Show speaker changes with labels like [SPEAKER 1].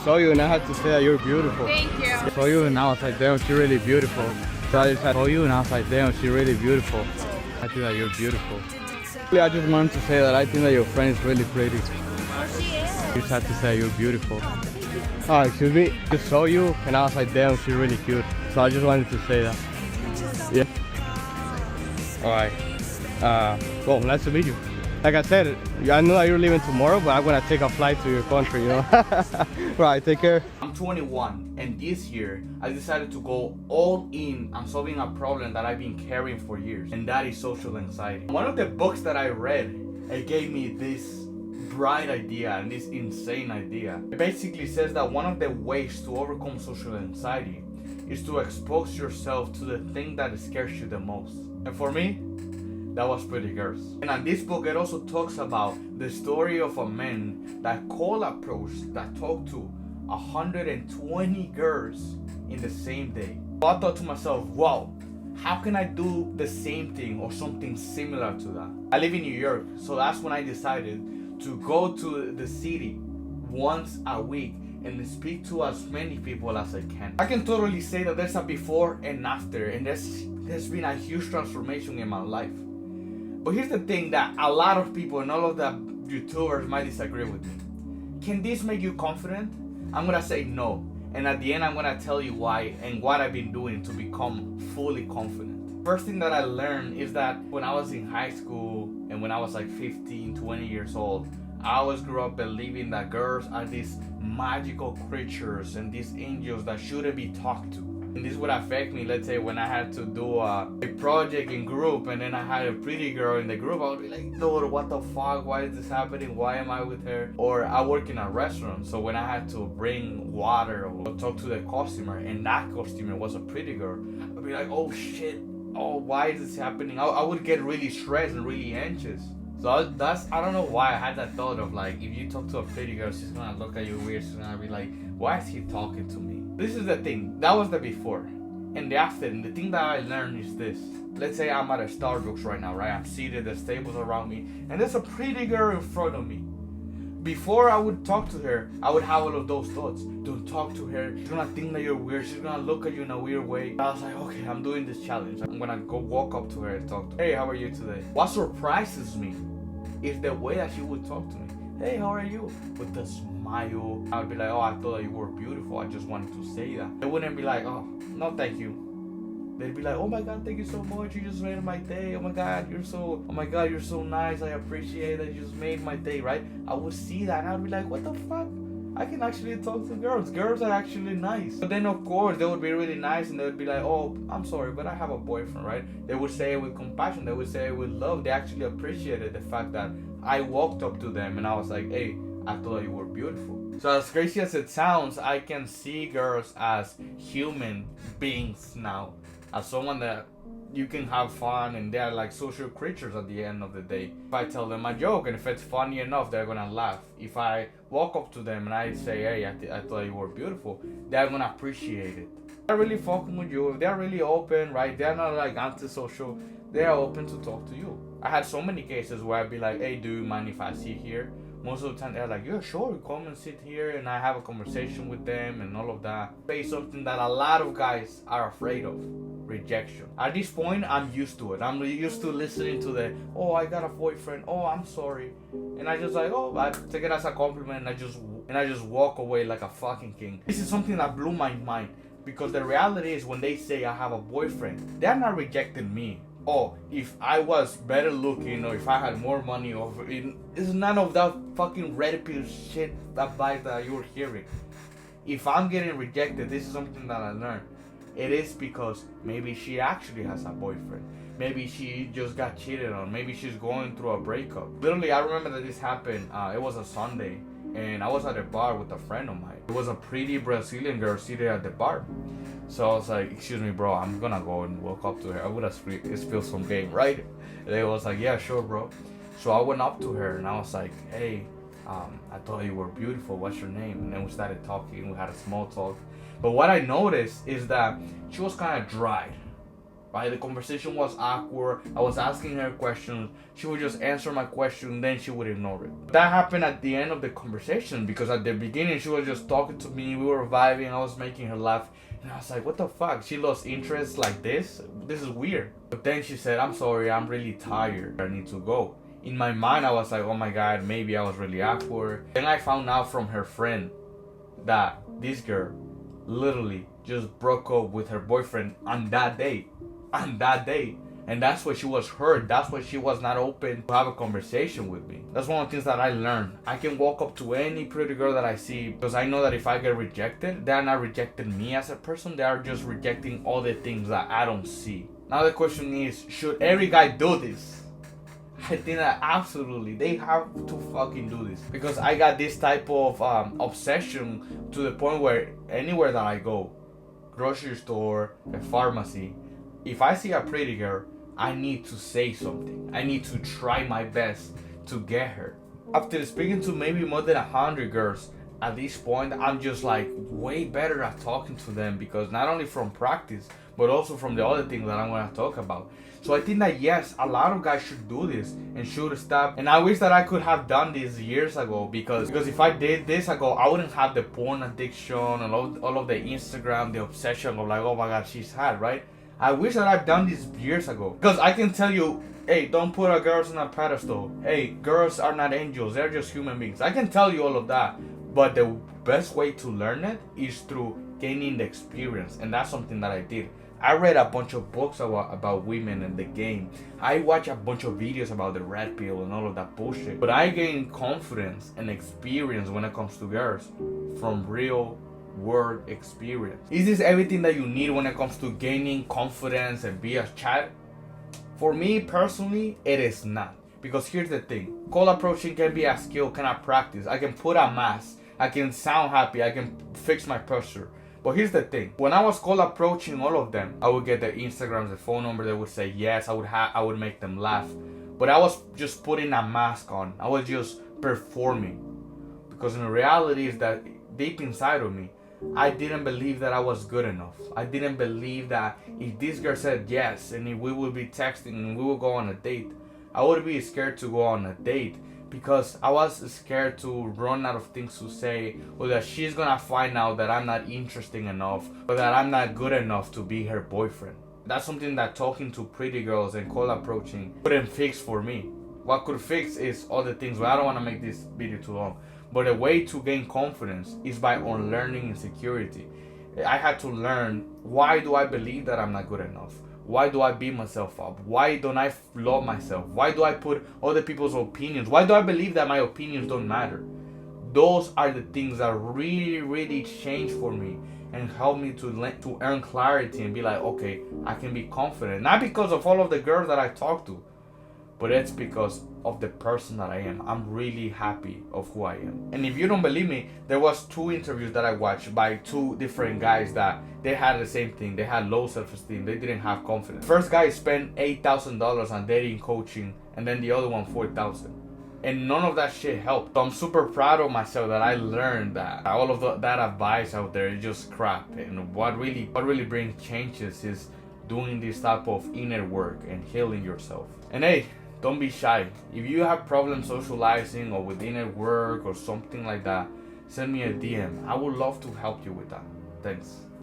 [SPEAKER 1] Saw you and I had to say that you're beautiful.
[SPEAKER 2] Thank you.
[SPEAKER 1] Saw you and I was like, damn, she's really beautiful. So I just had saw you and I was like, damn, she's really beautiful. I think that you're beautiful. I just wanted to say that I think that your friend is really pretty.
[SPEAKER 2] Oh, she is.
[SPEAKER 1] You just had to say you're beautiful. Oh, excuse me. Just saw you and I was like, damn, she's really cute. So I just wanted to say that. Yeah. Alright. Well, nice to meet you. Like I said, I know that you're leaving tomorrow, but I'm gonna take a flight to your country, you know? Right, take care. I'm 21, and this year, I decided to go all in on solving a problem that I've been carrying for years, and that is social anxiety. One of the books that I read, it gave me this bright idea and this insane idea. It basically says that one of the ways to overcome social anxiety is to expose yourself to the thing that scares you the most. And for me, that was pretty girls. And in this book, it also talks about the story of a man that cold approached, that talked to 120 girls in the same day. So I thought to myself, wow, how can I do the same thing or something similar to that? I live in New York, so that's when I decided to go to the city once a week and speak to as many people as I can. I can totally say that there's a before and after, and there's been a huge transformation in my life. But here's the thing that a lot of people and all of the YouTubers might disagree with me. Can this make you confident? I'm gonna say no. And at the end, I'm gonna tell you why and what I've been doing to become fully confident. First thing that I learned is that when I was in high school and when I was like 15, 20 years old, I always grew up believing that girls are these magical creatures and these angels that shouldn't be talked to. And this would affect me, let's say, when I had to do a project in group and then I had a pretty girl in the group. I would be like, dude, what the fuck? Why is this happening? Why am I with her? Or I work in a restaurant, so when I had to bring water or talk to the customer and that customer was a pretty girl, I'd be like, oh shit, oh, why is this happening? I would get really stressed and really anxious. So I don't know why I had that thought of like, if you talk to a pretty girl, she's gonna look at you weird, she's gonna be like, why is he talking to me? This is the thing, that was the before. And the after, and the thing that I learned is this. Let's say I'm at a Starbucks right now, right? I'm seated, there's tables around me, and there's a pretty girl in front of me. Before I would talk to her, I would have all of those thoughts. Don't talk to her, she's gonna think that you're weird, she's gonna look at you in a weird way. I was like, okay, I'm doing this challenge. I'm gonna go walk up to her and talk to her. Hey, how are you today? What surprises me is the way that she would talk to me. Hey, how are you? With a smile. I would be like, oh, I thought that you were beautiful. I just wanted to say that. They wouldn't be like, oh, no, thank you. They'd be like, oh my God, thank you so much. You just made my day. Oh my God, you're so nice. I appreciate that. You just made my day, right? I would see that and I would be like, what the fuck? I can actually talk to girls. Girls are actually nice. But then, of course, they would be really nice and they would be like, oh, I'm sorry, but I have a boyfriend, right? They would say it with compassion. They would say it with love. They actually appreciated the fact that I walked up to them and I was like, hey, I thought you were beautiful. So as crazy as it sounds, I can see girls as human beings now. As someone that you can have fun and they're like social creatures at the end of the day. If I tell them a joke and if it's funny enough, they're gonna laugh. If I walk up to them and I say, hey, I thought you were beautiful, they're gonna appreciate it. They're really fucking with you. They're really open, right? They're not like antisocial. They're open to talk to you. I had so many cases where I'd be like, hey, do you mind if I sit here? Most of the time they're like, yeah, sure, come and sit here, and I have a conversation with them and all of that. Say something that a lot of guys are afraid of: rejection. At this point, I'm used to it. I'm used to listening to the, oh, I got a boyfriend, oh, I'm sorry. And I just like, oh, I take it as a compliment and I just walk away like a fucking king. This is something that blew my mind, because the reality is when they say I have a boyfriend, they're not rejecting me. Oh, if I was better looking or if I had more money, or it's none of that fucking red pill shit advice that you're hearing. If I'm getting rejected, this is something that I learned. It is because maybe she actually has a boyfriend. Maybe she just got cheated on. Maybe she's going through a breakup. Literally, I remember that this happened. It was a Sunday and I was at a bar with a friend of mine. It was a pretty Brazilian girl seated at the bar. So I was like, excuse me, bro, I'm gonna go and walk up to her. I would have spilled some game, right? And they was like, yeah, sure, bro. So I went up to her and I was like, hey, I thought you were beautiful. What's your name? And then we started talking. We had a small talk. But what I noticed is that she was kind of dried. right? The conversation was awkward. I was asking her questions. She would just answer my question, then she would ignore it. That happened at the end of the conversation because at the beginning she was just talking to me. We were vibing. I was making her laugh. And I was like, what the fuck? She lost interest like this? This is weird. But then she said, I'm sorry, I'm really tired. I need to go. In my mind, I was like, oh my God, maybe I was really awkward. Then I found out from her friend that this girl literally just broke up with her boyfriend on that day. On that day. And that's why she was hurt. That's why she was not open to have a conversation with me. That's one of the things that I learned. I can walk up to any pretty girl that I see because I know that if I get rejected, they're not rejecting me as a person. They are just rejecting all the things that I don't see. Now the question is, should every guy do this? I think that absolutely they have to fucking do this because I got this type of obsession to the point where anywhere that I go, grocery store, a pharmacy, if I see a pretty girl, I need to say something. I need to try my best to get her. After speaking to maybe more than 100 girls, at this point, I'm just like way better at talking to them because not only from practice, but also from the other things that I'm going to talk about. So I think that yes, a lot of guys should do this and should stop. And I wish that I could have done this years ago because if I did this ago, I wouldn't have the porn addiction and all of the Instagram, the obsession of like, oh my God, she's hot, right? I wish that I've done this years ago because I can tell you, hey, don't put our girls on a pedestal. Hey, girls are not angels. They're just human beings. I can tell you all of that. But the best way to learn it is through gaining the experience. And that's something that I did. I read a bunch of books about women and the game. I watched a bunch of videos about the red pill and all of that bullshit. But I gained confidence and experience when it comes to girls from real world experience. Is this everything that you need when it comes to gaining confidence and be a chat? For me personally, it is not. Because here's the thing. Cold approaching can be a skill, can I practice? I can put a mask. I can sound happy. I can fix my posture. But here's the thing. When I was cold approaching all of them, I would get their Instagrams, their phone number. They would say yes. I would make them laugh. But I was just putting a mask on. I was just performing. Because in reality is that deep inside of me, I didn't believe that I was good enough. I didn't believe that if this girl said yes and if we would be texting and we would go on a date, I would be scared to go on a date because I was scared to run out of things to say, or that she's gonna find out that I'm not interesting enough or that I'm not good enough to be her boyfriend. That's something that talking to pretty girls and cold approaching couldn't fix for me. What could fix is other things, but I don't want to make this video too long. But a way to gain confidence is by unlearning insecurity. I had to learn, why do I believe that I'm not good enough? Why do I beat myself up? Why don't I love myself? Why do I put other people's opinions? Why do I believe that my opinions don't matter? Those are the things that really changed for me and helped me to earn clarity and be like, okay, I can be confident. Not because of all of the girls that I talk to, but it's because of the person that I am. I'm really happy of who I am. And if you don't believe me, there was 2 interviews that I watched by 2 different guys that they had the same thing. They had low self-esteem. They didn't have confidence. First guy spent $8,000 on dating coaching, and then the other one $4,000. And none of that shit helped. So I'm super proud of myself that I learned that all of that advice out there is just crap. And what really brings changes is doing this type of inner work and healing yourself. And hey, don't be shy. If you have problems socializing or with inner work or something like that, send me a DM. I would love to help you with that. Thanks.